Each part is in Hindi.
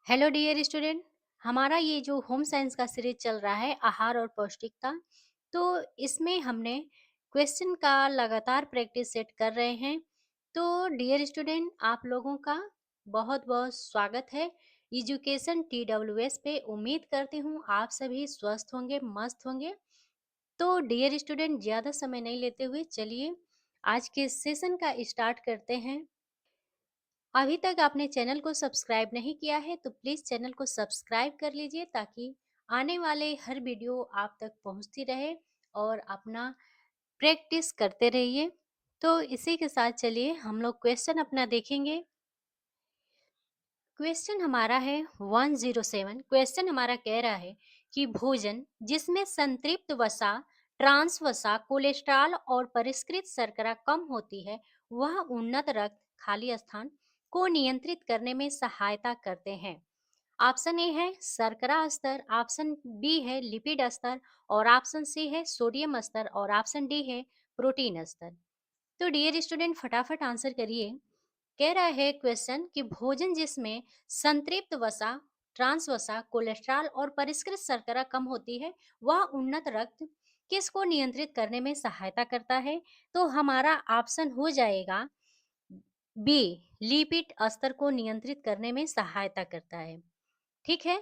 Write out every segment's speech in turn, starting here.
Hello dear student. हमारा ये जो होम साइंस का सीरीज चल रहा है आहार और पौष्टिकता, तो इसमें हमने क्वेश्चन का लगातार प्रैक्टिस सेट कर रहे हैं। तो डियर स्टूडेंट, आप लोगों का बहुत बहुत स्वागत है एजुकेशन TWS पे। उम्मीद करती हूँ आप सभी स्वस्थ होंगे, मस्त होंगे। तो डियर स्टूडेंट, ज़्यादा समय नहीं लेते हुए चलिए आज के सेशन का स्टार्ट करते हैं। अभी तक आपने चैनल को सब्सक्राइब नहीं किया है तो प्लीज़ चैनल को सब्सक्राइब कर लीजिए ताकि आने वाले हर वीडियो आप तक पहुंचती रहे और अपना प्रैक्टिस करते रहिए। तो इसी के साथ चलिए हम लोग क्वेश्चन अपना देखेंगे। क्वेश्चन हमारा है 107। क्वेश्चन हमारा कह रहा है कि भोजन जिसमें संतृप्त वसा, ट्रांस वसा, कोलेस्ट्रॉल और परिष्कृत शर्करा कम होती है वह उन्नत रक्त खाली स्थान को नियंत्रित करने में सहायता करते हैं। ऑप्शन ए है शर्करा स्तर, ऑप्शन बी है लिपिड स्तर और ऑप्शन सी है सोडियम स्तर और ऑप्शन डी है प्रोटीन स्तर। तो डियर स्टूडेंट, फटाफट आंसर करिए। कह रहा है क्वेश्चन कि भोजन जिसमें संतृप्त वसा, ट्रांस वसा, कोलेस्ट्रॉल और परिष्कृत शर्करा कम होती है वह उन्नत रक्त किसको नियंत्रित करने में सहायता करता है। तो हमारा ऑप्शन हो जाएगा बी, लिपिड स्तर को नियंत्रित करने में सहायता करता है। ठीक है।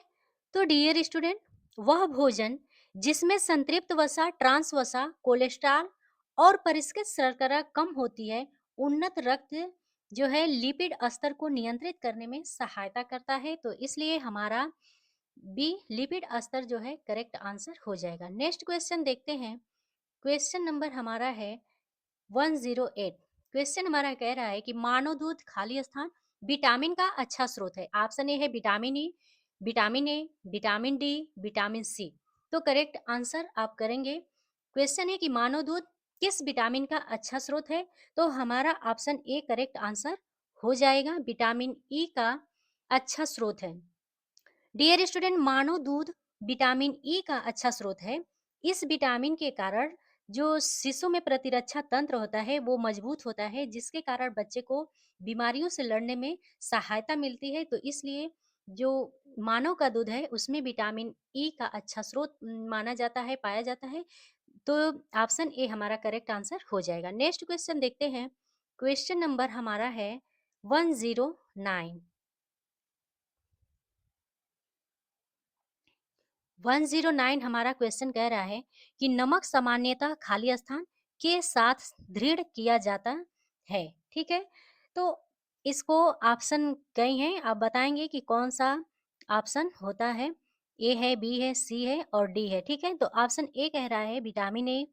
तो डियर स्टूडेंट, वह भोजन जिसमें संतृप्त वसा, ट्रांस वसा, कोलेस्ट्रॉल और परिष्कृत शर्करा कम होती है उन्नत रक्त जो है लिपिड स्तर को नियंत्रित करने में सहायता करता है। तो इसलिए हमारा बी, लिपिड स्तर जो है करेक्ट आंसर हो जाएगा। नेक्स्ट क्वेश्चन देखते हैं। क्वेश्चन नंबर हमारा है 108। क्वेश्चन हमारा कह रहा है कि मानव दूध खाली स्थान विटामिन का अच्छा स्रोत है। ऑप्शन ए है vitamin E, vitamin A, vitamin D, vitamin C. तो करेक्ट आंसर आप करेंगे। क्वेश्चन है कि मानव दूध किस विटामिन का अच्छा स्रोत है। तो हमारा ऑप्शन ए करेक्ट आंसर हो जाएगा, विटामिन ई का अच्छा स्रोत है। डियर स्टूडेंट, मानव दूध विटामिन ई का अच्छा स्रोत है। इस विटामिन के कारण जो शिशु में प्रतिरक्षा तंत्र होता है वो मजबूत होता है, जिसके कारण बच्चे को बीमारियों से लड़ने में सहायता मिलती है। तो इसलिए जो मानव का दूध है उसमें विटामिन ई का अच्छा स्रोत माना जाता है, पाया जाता है। तो ऑप्शन ए हमारा करेक्ट आंसर हो जाएगा। नेक्स्ट क्वेश्चन देखते हैं। क्वेश्चन नंबर हमारा है 109। 109 हमारा क्वेश्चन कह रहा है कि नमक सामान्यतः खाली स्थान के साथ दृढ़ किया जाता है। ठीक है। तो इसको ऑप्शन कई हैं, आप बताएंगे कि कौन सा ऑप्शन होता है। ए है, बी है, सी है और डी है। ठीक है। तो ऑप्शन ए कह रहा है विटामिन ए,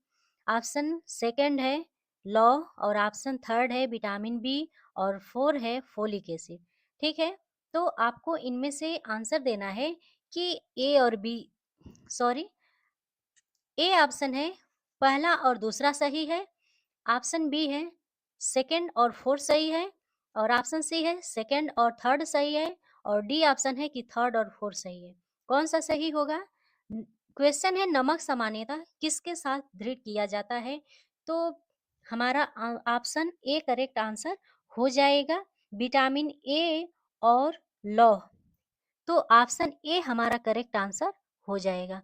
ऑप्शन सेकंड है लौ और ऑप्शन थर्ड है विटामिन बी और फोर है फोलिक एसिड। ठीक है। तो आपको इनमें से आंसर देना है कि ए और बी, सॉरी, ए ऑप्शन है पहला और दूसरा सही है, ऑप्शन बी है सेकंड और फोर्थ सही है और ऑप्शन सी है सेकंड और थर्ड सही है और डी ऑप्शन है कि थर्ड और फोर्थ सही है। कौन सा सही होगा? क्वेश्चन है नमक सामान्यता किसके साथ दृढ़ किया जाता है। तो हमारा ऑप्शन ए करेक्ट आंसर हो जाएगा, विटामिन ए और लौह। तो ऑप्शन ए हमारा करेक्ट आंसर हो जाएगा।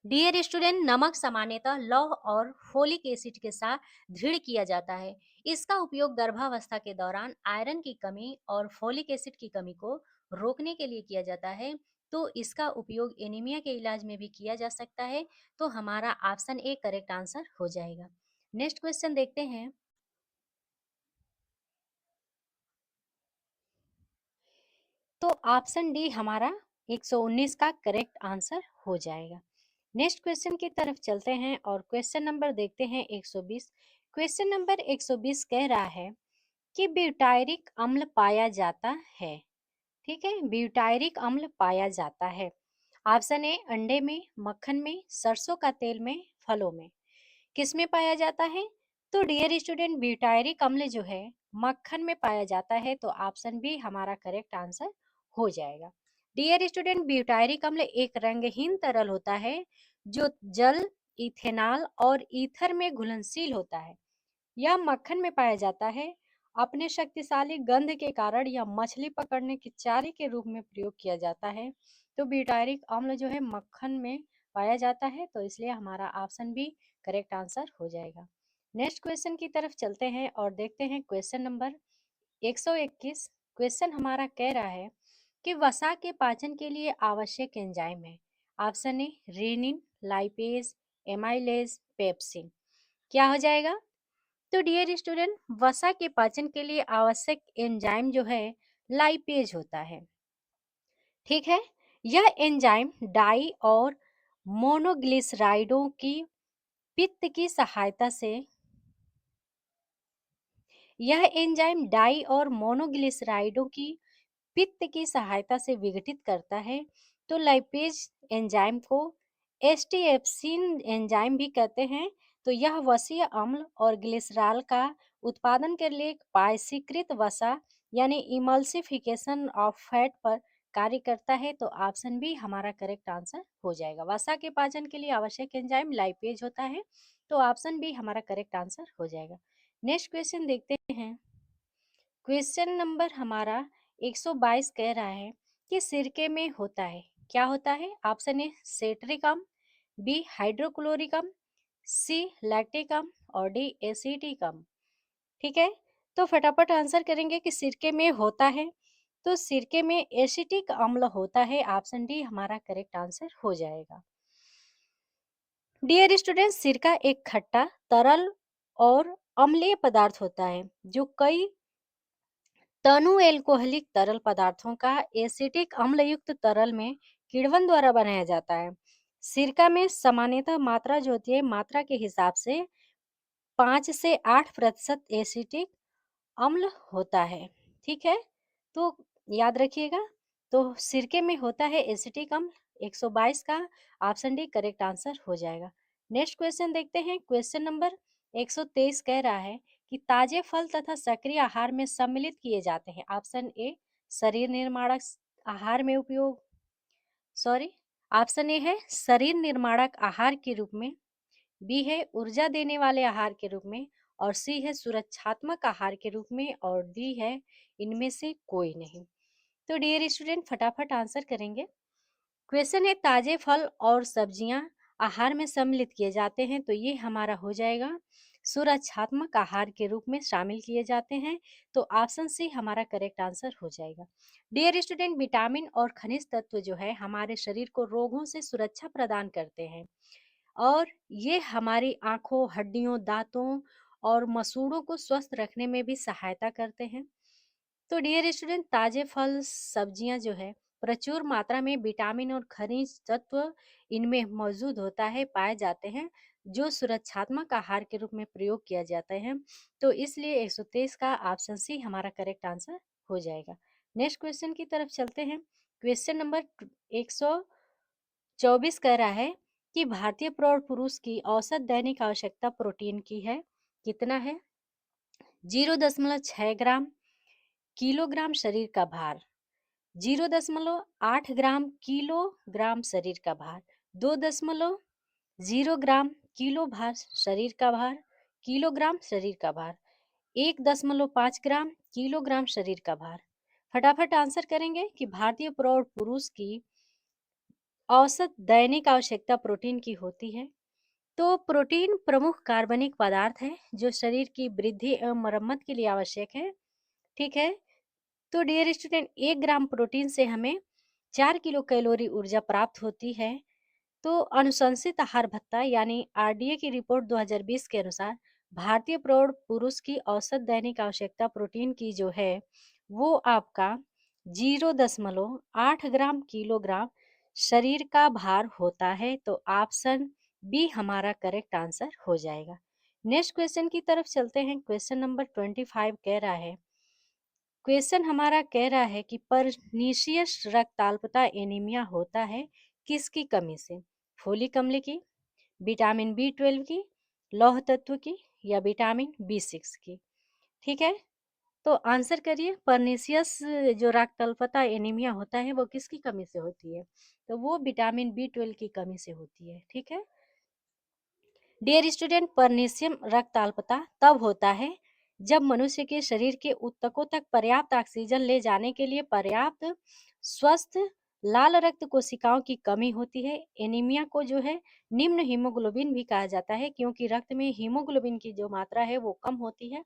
डियर स्टूडेंट, नमक सामान्यतः लौह और फोलिक एसिड के साथ दृढ़ किया जाता है। इसका उपयोग गर्भावस्था के दौरान आयरन की कमी और फोलिक एसिड की कमी को रोकने के लिए किया जाता है। तो इसका उपयोग एनीमिया के इलाज में भी किया जा सकता है। तो हमारा ऑप्शन ए करेक्ट आंसर हो जाएगा। नेक्स्ट क्वेश्चन देखते हैं। तो ऑप्शन डी हमारा 119 का करेक्ट आंसर हो जाएगा। नेक्स्ट क्वेश्चन की तरफ चलते हैं और क्वेश्चन नंबर देखते हैं 120। क्वेश्चन नंबर 120 कह रहा है कि ब्यूटायरिक अम्ल पाया जाता है। ठीक है, ब्यूटायरिक अम्ल पाया जाता है। ऑप्शन ए अंडे में, मक्खन में, सरसों का तेल में, फलों में। किस में पाया जाता है? तो डियर स्टूडेंट, ब्यूटायरिक अम्ल जो है मक्खन में पाया जाता है। तो ऑप्शन बी हमारा करेक्ट आंसर हो जाएगा। डियर स्टूडेंट, ब्यूटायरिक अम्ल एक रंगहीन तरल होता है जो जल, इथेनॉल और ईथर में घुलनशील होता है। यह मक्खन में पाया जाता है अपने शक्तिशाली गंध के कारण यह मछली पकड़ने की चारे के रूप में प्रयोग किया जाता है। तो ब्यूटायरिक अम्ल जो है मक्खन में पाया जाता है, तो इसलिए हमारा ऑप्शन बी करेक्ट आंसर हो जाएगा। नेक्स्ट क्वेश्चन की तरफ चलते हैं और देखते हैं क्वेश्चन नंबर 121। क्वेश्चन हमारा कह रहा है कि वसा के पाचन के लिए आवश्यक एंजाइम है। Option A rennin, lipase, amylase, pepsin. क्या हो जाएगा? तो डियर स्टूडेंट, वसा के पाचन के लिए आवश्यक एंजाइम जो है लाइपेज होता है। ठीक है, यह एंजाइम डाई और मोनोग्लिसराइडों की पित्त की सहायता से यह एंजाइम डाई और मोनोग्लिसराइडों की पित्त की सहायता से विघटित करता है। तो लाइपेज एंजाइम को एस्टिएप्सिन एंजाइम भी कहते हैं। तो यह वसीय अम्ल और ग्लिसरॉल का उत्पादन के लिए एक पायसीकृत वसा यानी इमल्सिफिकेशन ऑफ फैट पर कार्य करता है। तो ऑप्शन बी हमारा करेक्ट आंसर हो जाएगा। वसा के पाचन के लिए आवश्यक एंजाइम लाइपेज होता है, तो ऑप्शन बी हमारा करेक्ट आंसर हो जाएगा। नेक्स्ट क्वेश्चन देखते हैं। क्वेश्चन नंबर हमारा 122 कह रहा है कि सिरके में होता है, क्या होता है? ऑप्शन ए सेट्रिक अम्ल, बी हाइड्रोक्लोरिक अम्ल, सी लैक्टिक अम्ल और डी एसिटिक अम्ल। ठीक है, तो फटाफट आंसर करेंगे कि सिरके में होता है। तो सिरके में एसिटिक अम्ल होता है, ऑप्शन डी हमारा करेक्ट आंसर हो जाएगा। डियर स्टूडेंट, सिरका एक खट्टा, तरल और अम्लीय पदार्थ होता है जो कई तनु एल्कोहलिक तरल पदार्थों का एसिटिक अम्ल युक्त तरल में किण्वन द्वारा बनाया जाता है। सिरका में सामान्यतः मात्रा जो होती है मात्रा के हिसाब से 5 से 8% एसिटिक अम्ल होता है। ठीक है, तो याद रखिएगा। तो सिरके में होता है एसिटिक अम्ल। 122 का ऑप्शन डी करेक्ट आंसर हो जाएगा। नेक्स्ट क्वेश्चन देखते हैं। क्वेश्चन नंबर 123 कह रहा है कि ताजे फल तथा सक्रिय आहार में सम्मिलित किए जाते हैं। ऑप्शन ए शरीर निर्माणक आहार में उपयोग सॉरी ऑप्शन ए है शरीर निर्माणक आहार के रूप में, बी है ऊर्जा देने वाले आहार के रूप में और सी है सुरक्षात्मक आहार के रूप में और डी है इनमें से कोई नहीं। तो डियर स्टूडेंट, फटाफट आंसर करेंगे। क्वेश्चन है ताजे फल और सब्जियां आहार में सम्मिलित किए जाते हैं, तो ये हमारा हो जाएगा सुरक्षात्मक आहार के रूप में शामिल किए जाते हैं। तो ऑप्शन सी हमारा करेक्ट आंसर हो जाएगा। डियर स्टूडेंट, विटामिन और खनिज तत्व जो है हमारे शरीर को रोगों से सुरक्षा प्रदान करते हैं और ये हमारी आंखों, हड्डियों, दांतों और मसूड़ों को स्वस्थ रखने में भी सहायता करते हैं। तो डियर स्टूडेंट, ताजे फल सब्जियां जो है प्रचुर मात्रा में विटामिन और खनिज तत्व इनमें मौजूद होता है, पाए जाते हैं, जो सुरक्षात्मक आहार के रूप में प्रयोग किया जाता है। तो इसलिए 123 का ऑप्शन सी हमारा करेक्ट आंसर हो जाएगा। नेक्स्ट क्वेश्चन की तरफ चलते हैं। क्वेश्चन नंबर 124 कह रहा है कि भारतीय प्रौढ़ पुरुष की औसत दैनिक आवश्यकता प्रोटीन की है, कितना है? 0.6 ग्राम किलोग्राम शरीर का भार, 0.8 ग्राम किलोग्राम शरीर का भार, 2.0 ग्राम किलो भार शरीर का भार, किलोग्राम शरीर का भार, 1.5 ग्राम किलोग्राम शरीर का भार। फटाफट आंसर करेंगे कि भारतीय प्रौढ़ पुरुष की औसत दैनिक आवश्यकता प्रोटीन की होती है। तो प्रोटीन प्रमुख कार्बनिक पदार्थ है जो शरीर की वृद्धि एवं मरम्मत के लिए आवश्यक है। ठीक है, तो डियर स्टूडेंट, 1 ग्राम प्रोटीन से हमें 4 किलो कैलोरी ऊर्जा प्राप्त होती है। तो अनुशंसित आहार भत्ता यानी आरडीए की रिपोर्ट 2020 के अनुसार भारतीय प्रौढ़ पुरुष की औसत दैनिक आवश्यकता प्रोटीन की जो है वो आपका 0.8 ग्राम किलोग्राम शरीर का भार होता है। तो ऑप्शन बी हमारा करेक्ट आंसर हो जाएगा। नेक्स्ट क्वेश्चन की तरफ चलते हैं। क्वेश्चन नंबर 25 कह रहा है, क्वेश्चन हमारा कह रहा है कि परनीशियस रक्ताल्पता एनीमिया होता है किसकी कमी से? फोलिक अम्ल की, विटामिन बी 12 की, लौह तत्व की या विटामिन बी 6 की। ठीक है, तो आंसर करिए। परनीशियस जो रक्ताल्पता एनीमिया होता है वो किसकी कमी से होती है? तो वो विटामिन बी 12 की कमी से होती है। ठीक है डियर स्टूडेंट, परनीशियम रक्ताल्पता तब होता है जब मनुष्य के शरीर के ऊतकों तक पर्याप्त ऑक्सीजन ले जाने के लिए पर्याप्त स्वस्थ लाल रक्त कोशिकाओं की कमी होती है। एनीमिया को जो है निम्न हीमोग्लोबिन भी कहा जाता है, क्योंकि रक्त में हीमोग्लोबिन की जो मात्रा है वो कम होती है।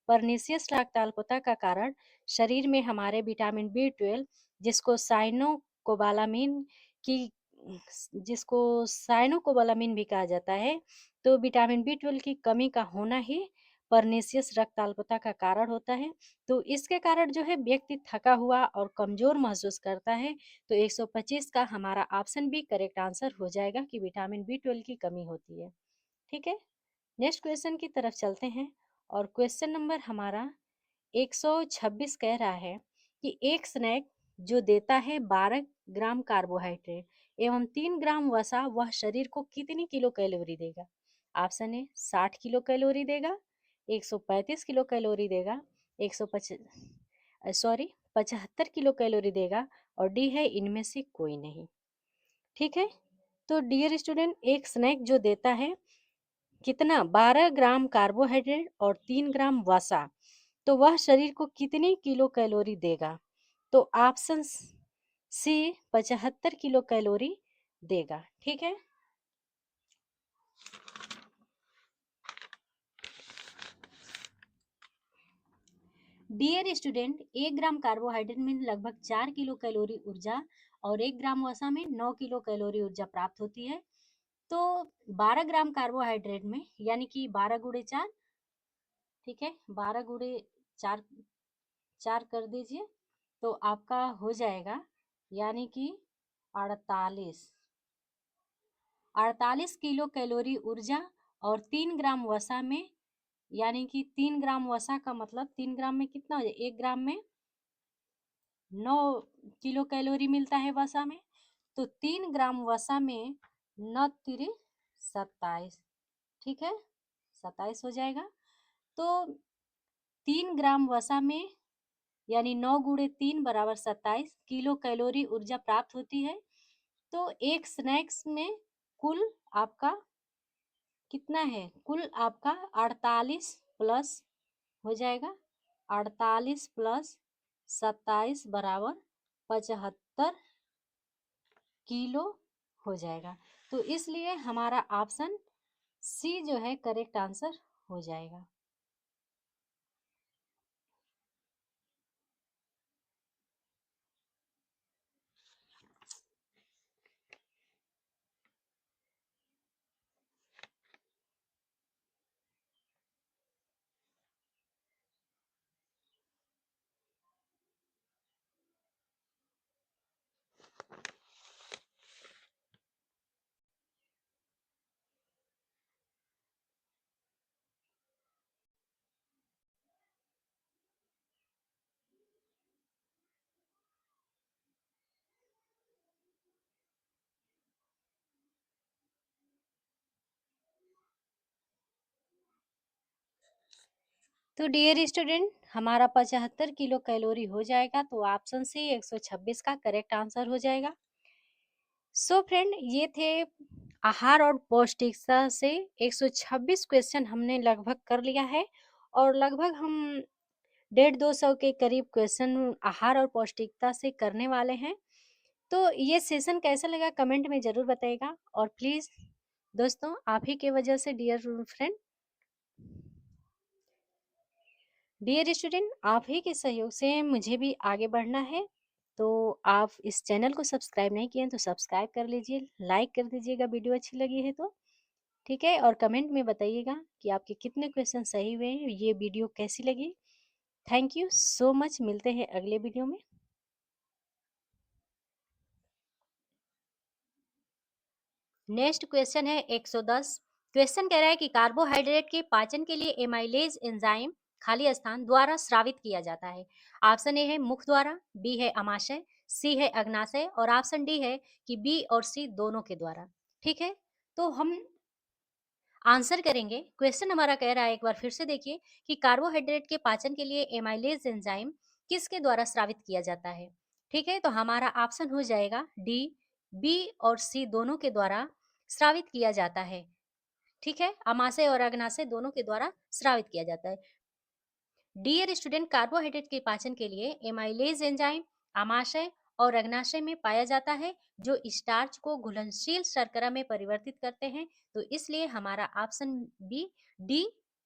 परनीसियस रक्ताल्पता का कारण शरीर में हमारे विटामिन B12, जिसको साइनोकोबालामिन की जिसको साइनोकोबालामिन भी कहा जाता है, तो विटामिन B12 की कमी का होना ही परनीसियस रक्ताल्पता का कारण होता है। तो इसके कारण जो है व्यक्ति थका हुआ और कमजोर महसूस करता है। तो 125 का हमारा ऑप्शन बी करेक्ट आंसर हो जाएगा कि विटामिन B12 की कमी होती है। ठीक है, नेक्स्ट क्वेश्चन की तरफ चलते हैं। और क्वेश्चन नंबर हमारा 126 कह रहा है कि एक स्नैक जो देता है 12 ग्राम कार्बोहाइड्रेट एवं 3 ग्राम वसा, वह शरीर को कितनी किलो कैलोरी देगा? ऑप्शन ए 60 किलो कैलोरी देगा, 135 किलो कैलोरी देगा, 75 किलो कैलोरी देगा, और डी है इनमें से कोई नहीं। ठीक है, तो डियर स्टूडेंट, एक स्नैक जो देता है कितना 12 ग्राम कार्बोहाइड्रेट और 3 ग्राम वसा, तो वह शरीर को कितनी किलो कैलोरी देगा? तो ऑप्शन सी 75 किलो कैलोरी देगा। ठीक है, डियर स्टूडेंट, 1 ग्राम कार्बोहाइड्रेट में लगभग 4 किलो कैलोरी ऊर्जा और 1 ग्राम वसा में 9 किलो कैलोरी ऊर्जा प्राप्त होती है। तो 12 ग्राम कार्बोहाइड्रेट में यानी कि 12 × 4, ठीक है, 12 × 4, 4 कर दीजिए, तो आपका हो जाएगा यानी कि 48 48 किलो कैलोरी ऊर्जा, और 3 ग्राम वसा में, यानी कि 3 ग्राम वसा का मतलब 3 ग्राम में कितना हो जाए, 1 ग्राम में 9 किलो कैलोरी मिलता है वसा में। तो 3 ग्राम वसा में 9 तिरी 27, ठीक है, 27 हो जाएगा। तो 3 ग्राम वसा में यानी 9 × 3 = 27 किलो कैलोरी ऊर्जा प्राप्त होती है। तो एक स्नैक्स में कुल आपका कितना है, कुल आपका 48 प्लस हो जाएगा, 48 प्लस 27 = 75 किलो हो जाएगा। तो इसलिए हमारा ऑप्शन सी जो है करेक्ट आंसर हो जाएगा। तो डियर स्टूडेंट, हमारा 75 किलो कैलोरी हो जाएगा। तो ऑप्शन सी 126 का करेक्ट आंसर हो जाएगा। सो फ्रेंड, ये थे आहार और पौष्टिकता से 126 क्वेश्चन हमने लगभग कर लिया है। और लगभग हम 150-200 के करीब क्वेश्चन आहार और पौष्टिकता से करने वाले हैं। तो ये सेशन कैसा लगा कमेंट में ज़रूर बताइएगा। और प्लीज़ दोस्तों, आप ही के वजह से डियर फ्रेंड, डियर स्टूडेंट, आप ही के सहयोग से मुझे भी आगे बढ़ना है। तो आप इस चैनल को सब्सक्राइब नहीं किए हैं तो सब्सक्राइब कर लीजिए, लाइक कर दीजिएगा वीडियो अच्छी लगी है तो। ठीक है, और कमेंट में बताइएगा कि आपके कितने क्वेश्चन सही हुए हैं, ये वीडियो कैसी लगी। थैंक यू सो मच, मिलते हैं अगले वीडियो में। नेक्स्ट क्वेश्चन है 110। क्वेश्चन कह रहा है कि कार्बोहाइड्रेट के पाचन के लिए एमाइलेज एंजाइम खाली स्थान द्वारा स्रावित किया जाता है। ऑप्शन ए है मुख द्वारा, बी है अमाशय, सी है अग्नाशय, और ऑप्शन डी है कि बी और सी दोनों के द्वारा। ठीक है, तो हम आंसर करेंगे। क्वेश्चन हमारा कह रहा है, एक बार फिर से देखिए, कि कार्बोहाइड्रेट के पाचन के लिए एमाइलेज एंजाइम किसके द्वारा स्रावित किया जाता है। ठीक है, तो हमारा ऑप्शन हो जाएगा डी, बी और सी दोनों के द्वारा स्रावित किया जाता है। ठीक है, अमाशय और अग्नाशय दोनों के द्वारा स्रावित किया जाता है। डियर स्टूडेंट, कार्बोहाइड्रेट के पाचन के लिए एमाइलेज एंजाइम आमाशय और अग्नाशय में पाया जाता है, जो स्टार्च को घुलनशील शर्करा में परिवर्तित करते हैं। तो इसलिए हमारा option B, D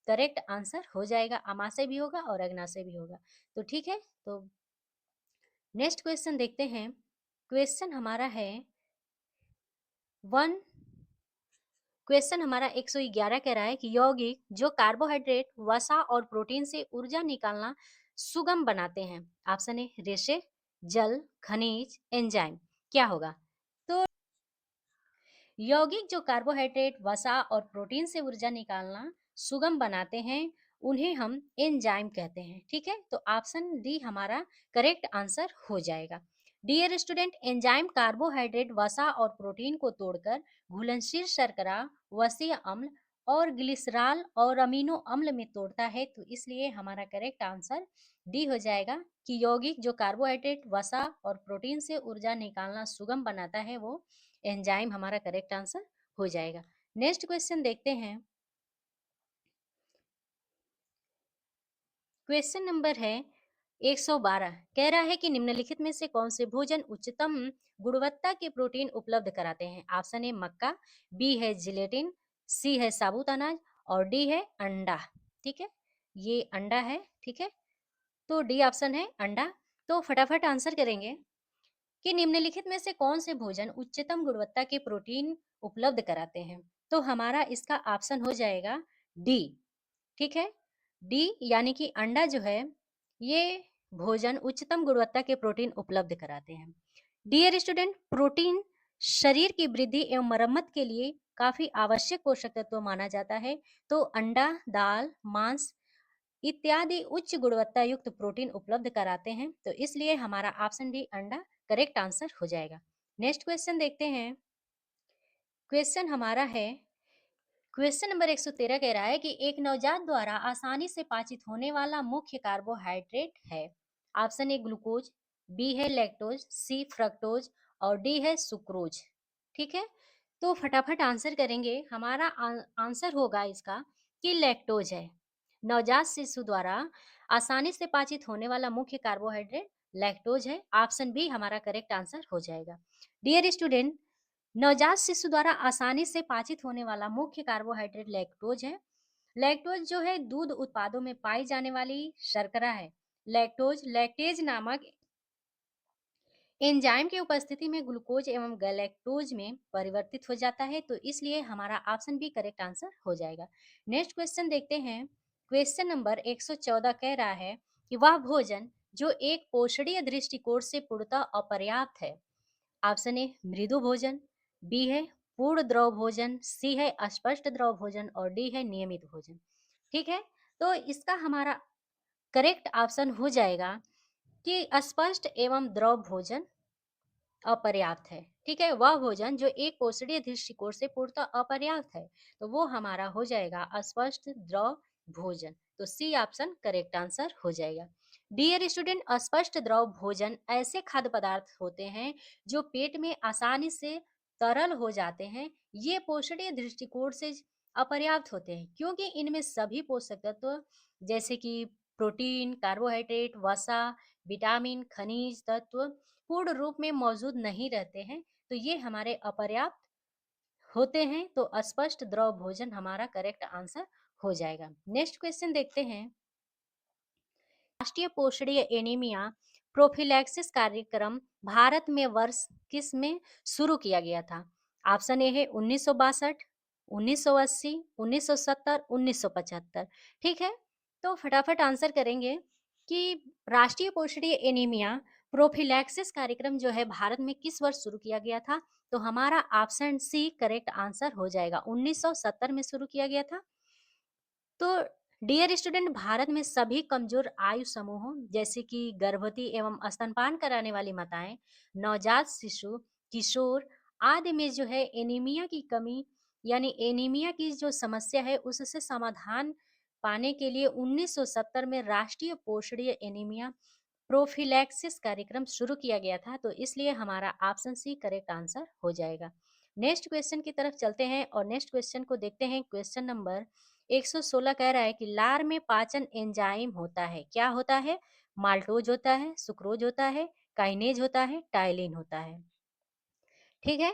correct answer हो जाएगा। आमाशय भी होगा और अग्नाशय भी होगा। तो ठीक है, तो नेक्स्ट क्वेश्चन देखते हैं। क्वेश्चन हमारा है वन क्वेश्चन हमारा 111 कह रहा है कि यौगिक जो कार्बोहाइड्रेट, वसा और प्रोटीन से ऊर्जा निकालना सुगम बनाते हैं। ऑप्शन ए रेशे, जल, खनिज, एंजाइम, क्या होगा? तो यौगिक जो कार्बोहाइड्रेट, वसा और प्रोटीन से ऊर्जा निकालना सुगम बनाते हैं, उन्हें हम एंजाइम कहते हैं। ठीक है, तो ऑप्शन डी हमारा करेक्ट आंसर हो जाएगा। डियर स्टूडेंट, एंजाइम कार्बोहाइड्रेट, वसा और प्रोटीन को तोड़कर घुलनशील शर्करा, वसीय अम्ल और ग्लिसरॉल और अमीनो अम्ल में तोड़ता है। तो इसलिए हमारा करेक्ट आंसर डी हो जाएगा कि यौगिक जो कार्बोहाइड्रेट, वसा और प्रोटीन से ऊर्जा निकालना सुगम बनाता है, वो एंजाइम हमारा करेक्ट आंसर हो जाएगा। नेक्स्ट क्वेश्चन देखते हैं। क्वेश्चन नंबर है 112, कह रहा है कि निम्नलिखित में से कौन से भोजन उच्चतम गुणवत्ता के प्रोटीन उपलब्ध कराते हैं। ऑप्शन ए मक्का, बी है जिलेटिन, सी है साबुत अनाज और डी है अंडा। ठीक है, ये अंडा है। ठीक है, तो डी ऑप्शन है अंडा। तो फटाफट आंसर करेंगे कि निम्नलिखित में से कौन से भोजन उच्चतम गुणवत्ता के प्रोटीन उपलब्ध कराते हैं। तो हमारा इसका ऑप्शन हो जाएगा डी। ठीक है, डी यानी कि अंडा जो है, ये भोजन उच्चतम गुणवत्ता के प्रोटीन उपलब्ध कराते हैं। डियर स्टूडेंट, प्रोटीन शरीर की वृद्धि एवं मरम्मत के लिए काफी आवश्यक पोषक तत्व माना जाता है। तो अंडा, दाल, मांस इत्यादि उच्च गुणवत्ता युक्त प्रोटीन उपलब्ध कराते हैं। तो इसलिए हमारा ऑप्शन डी अंडा करेक्ट आंसर हो जाएगा। नेक्स्ट क्वेश्चन देखते हैं। क्वेश्चन हमारा है क्वेश्चन नंबर 113, कह रहा है कि एक नवजात द्वारा आसानी से पाचित होने वाला मुख्य कार्बोहाइड्रेट है। ऑप्शन ए ग्लूकोज, बी है लैक्टोज, सी फ्रक्टोज और डी है सुक्रोज। ठीक है, तो फटाफट आंसर करेंगे। हमारा आंसर होगा इसका कि लैक्टोज है। नवजात शिशु द्वारा आसानी से पाचित होने वाला मुख्य कार्बोहाइड्रेट लैक्टोज है। ऑप्शन बी हमारा करेक्ट आंसर हो जाएगा। डियर स्टूडेंट, नवजात शिशु द्वारा आसानी से पाचित होने वाला मुख्य कार्बोहाइड्रेट लैक्टोज है। लैक्टोज जो है दूध उत्पादों में पाई जाने वाली शर्करा है। लैक्टोज लैक्टेज नामक एंजाइम की उपस्थिति में ग्लूकोज एवं गैलेक्टोज में परिवर्तित हो जाता है। तो इसलिए हमारा ऑप्शन बी करेक्ट आंसर हो जाएगा। नेक्स्ट क्वेश्चन देखते हैं। क्वेश्चन नंबर 114 कह रहा है कि वह भोजन जो एक पोषणीय दृष्टिकोण से पूर्णतः अपर्याप्त है। ऑप्शन ए मृदु भोजन, बी है पूर्ण द्रव भोजन, सी है अस्पष्ट द्रव भोजन और डी है नियमित भोजन। ठीक है, तो इसका हमारा करेक्ट ऑप्शन हो जाएगा कि अस्पष्ट एवं द्रव भोजन अपर्याप्त है। ठीक है, वह भोजन जो एक कोषणीय दृष्टिकोण से पूर्णतः अपर्याप्त है, तो वो हमारा हो जाएगा अस्पष्ट द्रव भोजन। तो सी ऑप्शन करेक्ट आंसर हो जाएगा। डियर स्टूडेंट, अस्पष्ट द्रव भोजन ऐसे खाद्य पदार्थ होते हैं जो पेट में आसानी से तरल हो जाते हैं। ये पोषणीय दृष्टिकोण से अपर्याप्त होते हैं क्योंकि इनमें सभी पोषक तत्व जैसे कि प्रोटीन, कार्बोहाइड्रेट, वसा, विटामिन, खनिज तत्व पूर्ण रूप में मौजूद नहीं रहते हैं। तो ये हमारे अपर्याप्त होते हैं। तो अस्पष्ट द्रव भोजन हमारा करेक्ट आंसर हो जाएगा। नेक्स्ट क्वेश्चन देखते हैं। राष्ट्रीय पोषणीय एनीमिया प्रोफिलैक्सिस कार्यक्रम भारत में वर्ष किस में शुरू किया गया था। ऑप्शन ए है 1962, 1980, 1970, 1975। ठीक है, तो फटाफट आंसर करेंगे कि राष्ट्रीय पोषणीय एनीमिया प्रोफिलैक्सिस कार्यक्रम जो है भारत में किस वर्ष शुरू किया गया था। तो हमारा ऑप्शन सी करेक्ट आंसर हो जाएगा। 1970 में शुरू किया गया था। तो डियर स्टूडेंट, भारत में सभी कमजोर आयु समूहों जैसे कि गर्भवती एवं स्तनपान कराने वाली माताएं, नवजात शिशु, किशोर आदि में जो है एनीमिया की कमी यानी एनीमिया की जो समस्या है उससे समाधान पाने के लिए 1970 में राष्ट्रीय पोषणीय एनीमिया प्रोफिलैक्सिस कार्यक्रम शुरू किया गया था। तो इसलिए हमारा ऑप्शन सी करेक्ट आंसर हो जाएगा। नेक्स्ट क्वेश्चन की तरफ चलते हैं और नेक्स्ट क्वेश्चन को देखते हैं। क्वेश्चन नंबर 116 कह रहा है कि लार में पाचन एंजाइम होता है। क्या होता है? माल्टोज होता है, सुक्रोज होता है, काइनेज होता है, टाइलिन होता है। ठीक है?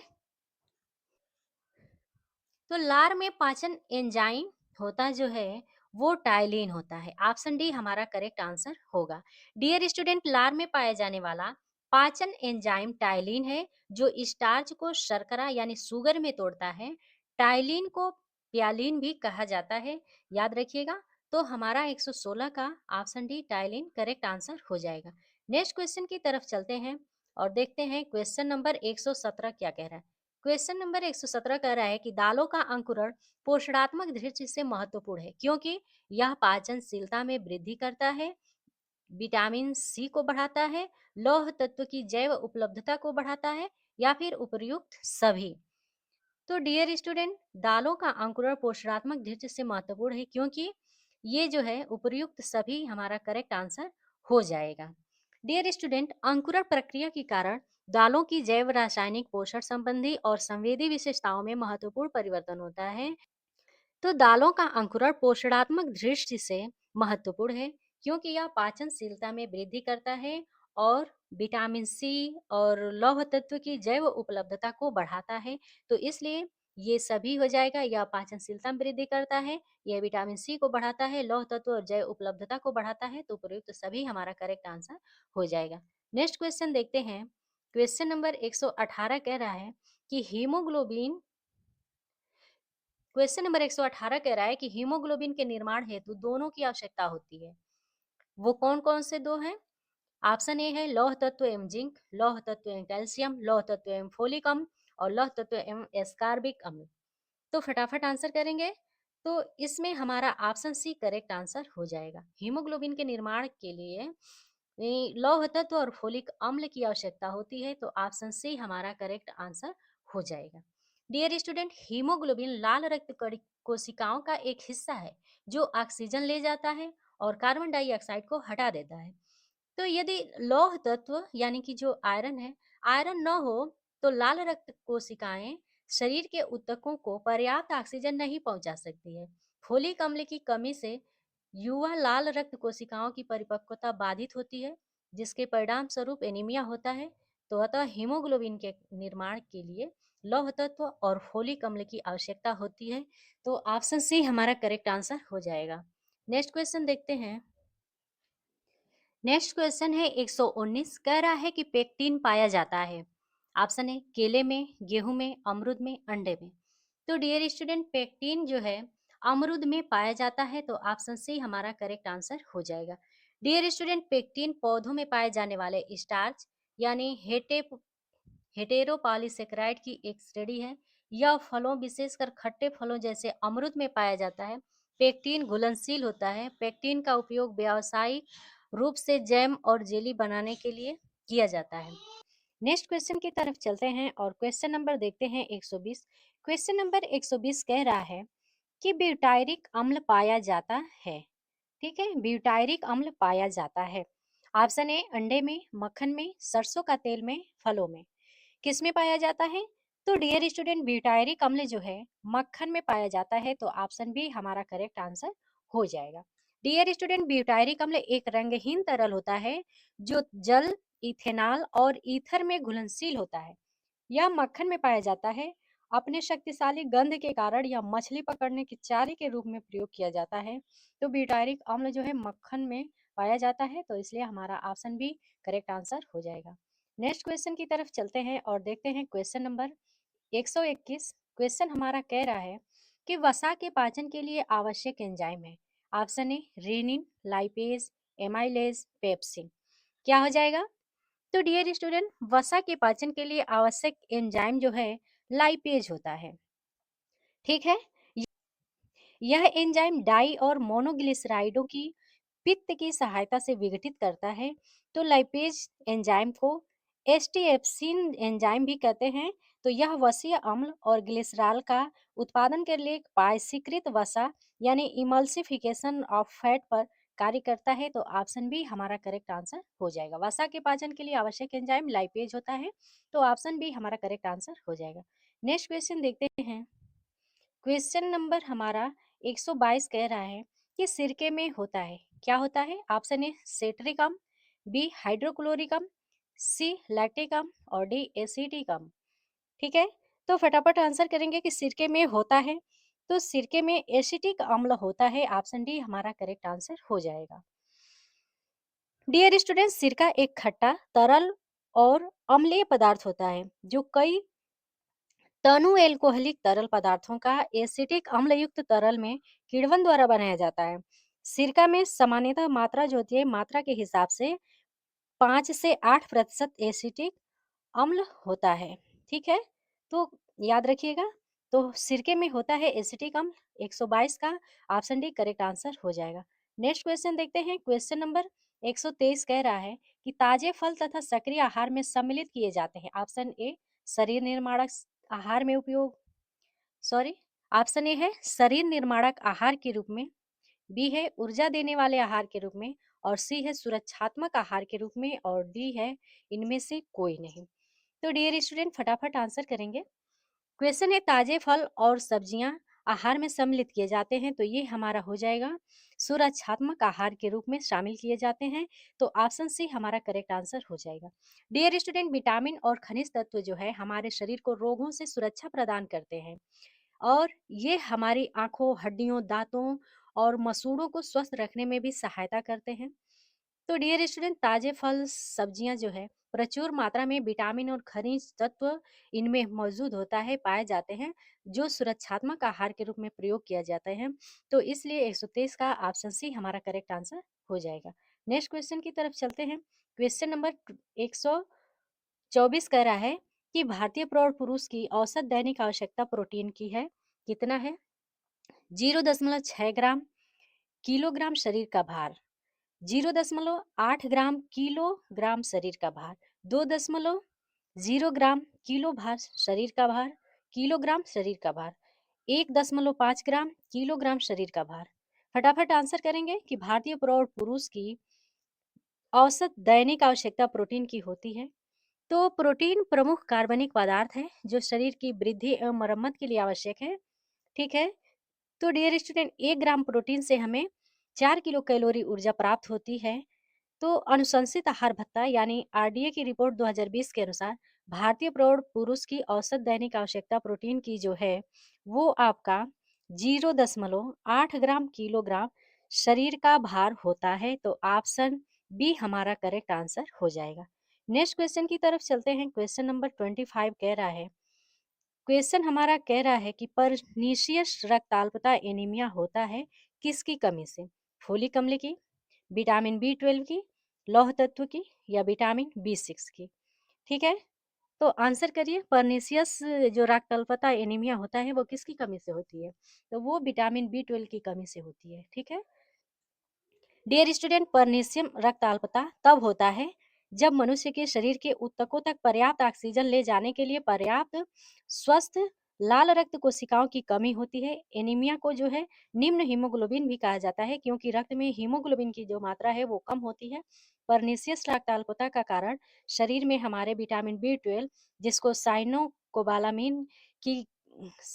तो लार में पाचन एंजाइम होता जो है वो टाइलिन होता है। ऑप्शन डी हमारा करेक्ट आंसर होगा। डियर स्टूडेंट, लार में पाया जाने वाला पाचन एंजाइम टाइलिन है, जो स्टार्च को शर्करा यानी शुगर में तोड़ता है। टाइलिन को प्यालिन भी कहा जाता है, याद रखिएगा। तो हमारा 116 का option D ptyalin correct answer हो जाएगा। नेक्स्ट क्वेश्चन की तरफ चलते हैं और देखते हैं क्वेश्चन नंबर 117 क्या कह रहा है। क्वेश्चन नंबर 117 कह रहा है कि दालों का अंकुरण पोषणात्मक दृष्टि से महत्वपूर्ण है, क्योंकि यह पाचनशीलता में वृद्धि करता है, विटामिन सी को बढ़ाता है, लौह तत्व की जैव उपलब्धता को बढ़ाता है, या फिर उपयुक्त सभी। तो डियर स्टूडेंट, दालों का अंकुरण पोषणात्मक दृष्टि से महत्वपूर्ण है, क्योंकि ये जो है उपयुक्त सभी हमारा करेक्ट आंसर हो जाएगा। डियर स्टूडेंट, अंकुरण प्रक्रिया के कारण दालों की जैव रासायनिक पोषण संबंधी और संवेदी विशेषताओं में महत्वपूर्ण परिवर्तन होता है। तो दालों का अंकुरण पोषणात्मक दृष्टि से महत्वपूर्ण है, क्योंकि यह पाचनशीलता में वृद्धि करता है और विटामिन सी और लौह तत्व की जैव उपलब्धता को बढ़ाता है। तो इसलिए ये सभी हो जाएगा। यह पाचनशीलता में वृद्धि करता है, यह विटामिन सी को बढ़ाता है, लौह तत्व और जैव उपलब्धता को बढ़ाता है। तो प्रयुक्त सभी हमारा करेक्ट आंसर हो जाएगा। नेक्स्ट क्वेश्चन देखते हैं। क्वेश्चन नंबर 118 कह रहा है कि हीमोग्लोबिन क्वेश्चन नंबर 118 कह रहा है कि हीमोग्लोबिन के निर्माण हेतु दोनों की आवश्यकता होती है। वो कौन कौन से दो हैं? ऑप्शन ए है लौह तत्व एवं जिंक, लौह तत्व एवं कैल्शियम, लौह तत्व एवं फोलिक अम्ल और लौह तत्व एवं एस्कार्बिक अम्ल। तो फटाफट आंसर करेंगे। तो इसमें हमारा ऑप्शन सी करेक्ट आंसर हो जाएगा। हीमोग्लोबिन के निर्माण के लिए लौह तत्व और फोलिक अम्ल की आवश्यकता होती है। तो ऑप्शन सी हमारा करेक्ट आंसर हो जाएगा। डियर स्टूडेंट, हीमोग्लोबिन लाल रक्त कोशिकाओं का एक हिस्सा है, जो ऑक्सीजन ले जाता है और कार्बन डाइऑक्साइड को हटा देता है। तो यदि लौह तत्व यानी कि जो आयरन है, आयरन न हो तो लाल रक्त कोशिकाएं शरीर के ऊतकों को पर्याप्त ऑक्सीजन नहीं पहुंचा सकती है। फोलिक अम्ल की कमी से युवा लाल रक्त कोशिकाओं की परिपक्वता बाधित होती है, जिसके परिणाम स्वरूप एनीमिया होता है। तो अतः हीमोग्लोबिन के निर्माण के लिए लौह तत्व और फोलिक अम्ल की आवश्यकता होती है। तो ऑप्शन सी हमारा करेक्ट आंसर हो जाएगा। नेक्स्ट क्वेश्चन देखते हैं। नेक्स्ट क्वेश्चन है 119, कह रहा है कि पेक्टिन पाया जाता है। ऑप्शन है केले में, गेहूं में, अमरूद में, अंडे में। तो डियर स्टूडेंट, पेक्टिन जो है अमरूद में पाया जाता है। तो ऑप्शन सी हमारा करेक्ट आंसर हो जाएगा। डियर स्टूडेंट, पेक्टिन पौधों में पाए जाने वाले स्टार्च यानी हेटेरोपॉलीसेकेराइड की एक श्रेणी है। यह फलों, विशेषकर खट्टे फलों जैसे अमरूद में पाया जाता है। पेक्टिन घुलनशील होता है। पेक्टिन का उपयोग व्यावसायिक रूप से जैम और जेली बनाने के लिए किया जाता है। नेक्स्ट क्वेश्चन की तरफ चलते हैं और क्वेश्चन नंबर देखते हैं 120। क्वेश्चन नंबर 120 कह रहा है कि ब्यूटायरिक अम्ल पाया जाता है। ठीक है, ब्यूटायरिक अम्ल पाया जाता है। ऑप्शन ए अंडे में, मक्खन में, सरसों का तेल में, फलों में। किस में पाया जाता है? तो डियर स्टूडेंट, ब्यूटायरिक अम्ल जो है मक्खन में पाया जाता है। तो ऑप्शन बी हमारा करेक्ट आंसर हो जाएगा। डियर स्टूडेंट, ब्यूटायरिक अम्ल एक रंगहीन तरल होता है, जो जल, इथेनॉल और ईथर में घुलनशील होता है। यह मक्खन में पाया जाता है। अपने शक्तिशाली गंध के कारण यह मछली पकड़ने की चारे के रूप में प्रयोग किया जाता है। तो ब्यूटायरिक अम्ल जो है मक्खन में पाया जाता है। तो इसलिए हमारा ऑप्शन बी करेक्ट आंसर हो जाएगा। नेक्स्ट क्वेश्चन की तरफ चलते हैं और देखते हैं क्वेश्चन नंबर 121। क्वेश्चन हमारा कह रहा है कि वसा के पाचन के लिए आवश्यक एंजाइम है। Option A rennin, lipase, amylase, pepsin. क्या हो जाएगा? तो डियर स्टूडेंट, वसा के पाचन के लिए आवश्यक एंजाइम जो है लाइपेज होता है। ठीक है, यह एंजाइम डाई और मोनोग्लिसराइडों की पित्त की सहायता से विघटित करता है। तो लाइपेज एंजाइम को एस्टिएप्सिन एंजाइम भी कहते हैं। तो यह वसीय अम्ल और ग्लिसरॉल का उत्पादन के लिए पायसीकृत वसा यानी इमल्सिफिकेशन ऑफ फैट पर कार्य करता है। तो ऑप्शन बी हमारा करेक्ट आंसर हो जाएगा। वसा के पाचन के लिए आवश्यक एंजाइम लाइपेज होता है। तो ऑप्शन बी हमारा करेक्ट आंसर हो जाएगा। नेक्स्ट क्वेश्चन देखते हैं। क्वेश्चन नंबर हमारा 122 कह रहा है कि सिरके में होता है, क्या होता है? ऑप्शन ए सेट्रिक अम्ल, बी हाइड्रोक्लोरिक अम्ल, सी लैक्टिक अम्ल और डी एसिटिक अम्ल। ठीक है, तो फटाफट आंसर करेंगे कि सिरके में होता है, तो सिरके में एसिटिक अम्ल होता है, ऑप्शन डी हमारा करेक्ट आंसर हो जाएगा। डियर स्टूडेंट, सिरका एक खट्टा तरल और अम्लीय पदार्थ होता है जो कई तनु एल्कोहलिक तरल पदार्थों का एसिटिक अम्ल युक्त तरल में किण्वन द्वारा बनाया जाता है। सिरका में सामान्यतः मात्रा जो होती है, मात्रा के हिसाब से 5 से 8% एसिटिक अम्ल होता है। ठीक है, तो याद रखिएगा, तो सिरके में होता है एसिटिक अम्ल। 122 का ऑप्शन डी करेक्ट आंसर हो जाएगा। नेक्स्ट क्वेश्चन देखते हैं। क्वेश्चन नंबर 123 कह रहा है कि ताजे फल तथा सक्रिय आहार में सम्मिलित किए जाते हैं। ऑप्शन ए शरीर निर्माणक आहार में उपयोग, सॉरी, ऑप्शन ए है शरीर निर्माणक आहार के रूप में, बी है ऊर्जा देने वाले आहार के रूप में, और सी है सुरक्षात्मक आहार के रूप में, और डी है इनमें से कोई नहीं। तो डियर स्टूडेंट, फटाफट आंसर करेंगे। क्वेश्चन है ताजे फल और सब्जियां आहार में सम्मिलित किए जाते हैं, तो ये हमारा हो जाएगा सुरक्षात्मक आहार के रूप में शामिल किए जाते हैं, तो ऑप्शन सी हमारा करेक्ट आंसर हो जाएगा। डियर स्टूडेंट, विटामिन और खनिज तत्व जो है हमारे शरीर को रोगों से सुरक्षा प्रदान करते हैं, और ये हमारी आंखों, हड्डियों, दांतों और मसूड़ों को स्वस्थ रखने में भी सहायता करते हैं। तो डियर स्टूडेंट, ताजे फल सब्जियां जो है प्रचुर मात्रा में विटामिन और खनिज तत्व इनमें मौजूद होता है, पाए जाते हैं, जो सुरक्षात्मक आहार के रूप में प्रयोग किया जाता है, तो इसलिए 123 का ऑप्शन सी हमारा करेक्ट आंसर हो जाएगा। नेक्स्ट क्वेश्चन की तरफ चलते हैं। क्वेश्चन नंबर 124 कह रहा है कि भारतीय प्रौढ़ पुरुष की औसत दैनिक आवश्यकता प्रोटीन की है, कितना है? 0.6 ग्राम किलोग्राम शरीर का भार, 0.8 ग्राम किलोग्राम शरीर का भार, 2.0 ग्राम किलो भार शरीर का भार, किलोग्राम शरीर का भार, 1.5 ग्राम किलोग्राम शरीर का भार। फटाफट आंसर करेंगे कि भारतीय प्रौढ़ पुरुष की औसत दैनिक आवश्यकता प्रोटीन की होती है। तो प्रोटीन प्रमुख कार्बनिक पदार्थ है जो शरीर की वृद्धि एवं मरम्मत के लिए आवश्यक है। ठीक है, तो डियर स्टूडेंट, 1 ग्राम प्रोटीन से हमें 4 किलो कैलोरी ऊर्जा प्राप्त होती है। तो अनुशंसित आहार भत्ता यानी आरडीए की रिपोर्ट 2020 के अनुसार भारतीय प्रौढ़ पुरुष की औसत दैनिक आवश्यकता प्रोटीन की जो है वो आपका 0.8 ग्राम किलोग्राम शरीर का भार होता है, तो ऑप्शन बी हमारा करेक्ट आंसर हो जाएगा। नेक्स्ट क्वेश्चन की तरफ चलते हैं। क्वेश्चन नंबर 25 कह रहा है, क्वेश्चन हमारा कह रहा है कि परनीशियस रक्ताल्पता एनीमिया होता है किसकी कमी से? फोलिक अम्ल की, विटामिन बी 12 की, लौह तत्व की, या विटामिन बी 6 की। ठीक है, तो आंसर करिए। परनीसियस जो रक्ताल्पता एनीमिया होता है वो किसकी कमी से होती है? तो वो विटामिन बी 12 की कमी से होती है। ठीक है, डियर स्टूडेंट, परनेशियम रक्त अल्पता तब होता है जब मनुष्य के शरीर के ऊतकों तक पर्याप्त ऑक्सीजन ले जाने के लिए पर्याप्त स्वस्थ लाल रक्त कोशिकाओं की कमी होती है। एनीमिया को जो है निम्न हीमोग्लोबिन भी कहा जाता है, क्योंकि रक्त में हीमोग्लोबिन की जो मात्रा है वो कम होती है। परनीसियस रक्त अल्पता का कारण शरीर में हमारे विटामिन बी 12, जिसको साइनोकोबालामिन की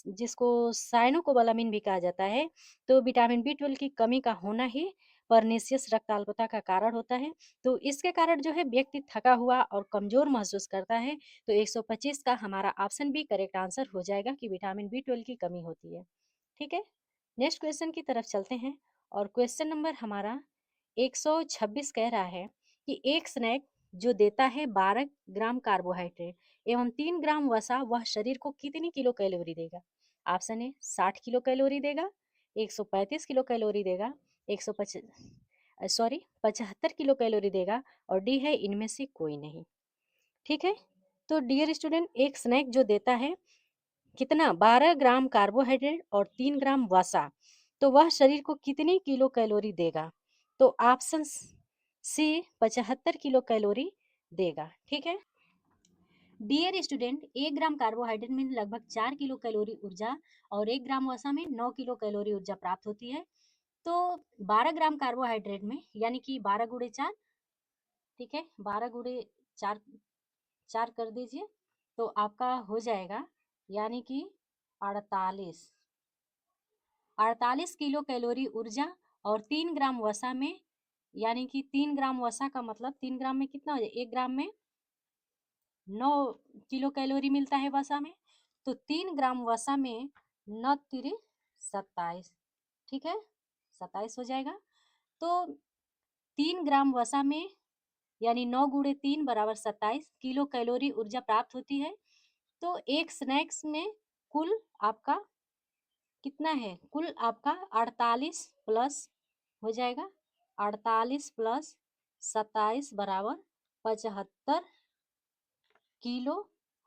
जिसको साइनोकोबालामिन भी कहा जाता है, तो विटामिन बी 12 की कमी का होना ही परनीसियस रक्ताल्पता का कारण होता है। तो इसके कारण जो है व्यक्ति थका हुआ और कमजोर महसूस करता है, तो 125 का हमारा ऑप्शन बी करेक्ट आंसर हो जाएगा कि विटामिन बी 12 की कमी होती है। ठीक है, नेक्स्ट क्वेश्चन की तरफ चलते हैं, और क्वेश्चन नंबर हमारा 126 कह रहा है कि एक स्नैक जो देता है 12 ग्राम कार्बोहाइड्रेट एवं 3 ग्राम वसा, वह शरीर को कितनी किलो कैलोरी देगा? ऑप्शन ए 60 किलो कैलोरी देगा, 135 किलो कैलोरी देगा, 75 किलो कैलोरी देगा, और डी है इनमें से कोई नहीं। ठीक है, तो डियर स्टूडेंट, एक स्नैक जो देता है कितना, 12 ग्राम कार्बोहाइड्रेट और 3 ग्राम वसा, तो वह शरीर को कितनी किलो कैलोरी देगा? तो ऑप्शन सी 75 किलो कैलोरी देगा। ठीक है, डियर स्टूडेंट, 1 ग्राम कार्बोहाइड्रेट में लगभग 4 किलो कैलोरी ऊर्जा और 1 ग्राम वसा में 9 किलो कैलोरी ऊर्जा प्राप्त होती है। तो 12 ग्राम कार्बोहाइड्रेट में यानी कि 12 × 4, ठीक है, 12 × 4, 4 कर दीजिए, तो आपका हो जाएगा यानी कि 48, 48 किलो कैलोरी ऊर्जा और 3 ग्राम वसा में, यानी कि 3 ग्राम वसा का मतलब 3 ग्राम में कितना हो जाए, 1 ग्राम में 9 किलो कैलोरी मिलता है वसा में। तो 3 ग्राम वसा में 9 तिरी 27, ठीक है, 27 हो जाएगा। तो 3 ग्राम वसा में यानी 9 गुणे 3 बराबर 27 किलो कैलोरी ऊर्जा प्राप्त होती है। तो एक स्नैक्स में कुल आपका कितना है, कुल आपका 48 प्लस हो जाएगा, 48 प्लस 27 बराबर 75 किलो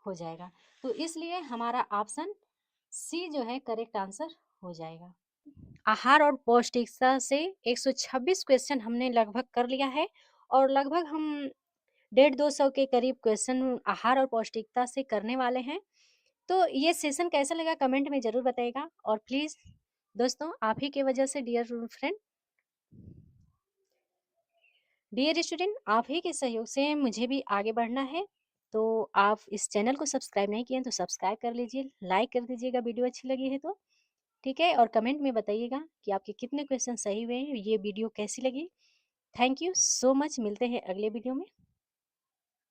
हो जाएगा। तो इसलिए हमारा ऑप्शन सी जो है करेक्ट आंसर हो जाएगा। आहार और पौष्टिकता से 126 क्वेश्चन हमने लगभग कर लिया है, और लगभग हम 150 के करीब क्वेश्चन आहार और पौष्टिकता से करने वाले हैं। तो ये सेशन कैसा लगा कमेंट में ज़रूर बताइएगा, और प्लीज़ दोस्तों आप ही की वजह से डियर फ्रेंड, डियर स्टूडेंट, आप ही के सहयोग से मुझे भी आगे बढ़ना है। तो आप इस चैनल को सब्सक्राइब नहीं किए हैं तो सब्सक्राइब कर लीजिए, लाइक कर दीजिएगा वीडियो अच्छी लगी है तो, ठीक है, और कमेंट में बताइएगा कि आपके कितने क्वेश्चन सही हुए हैं, ये वीडियो कैसी लगी। थैंक यू सो मच, मिलते हैं अगले वीडियो में।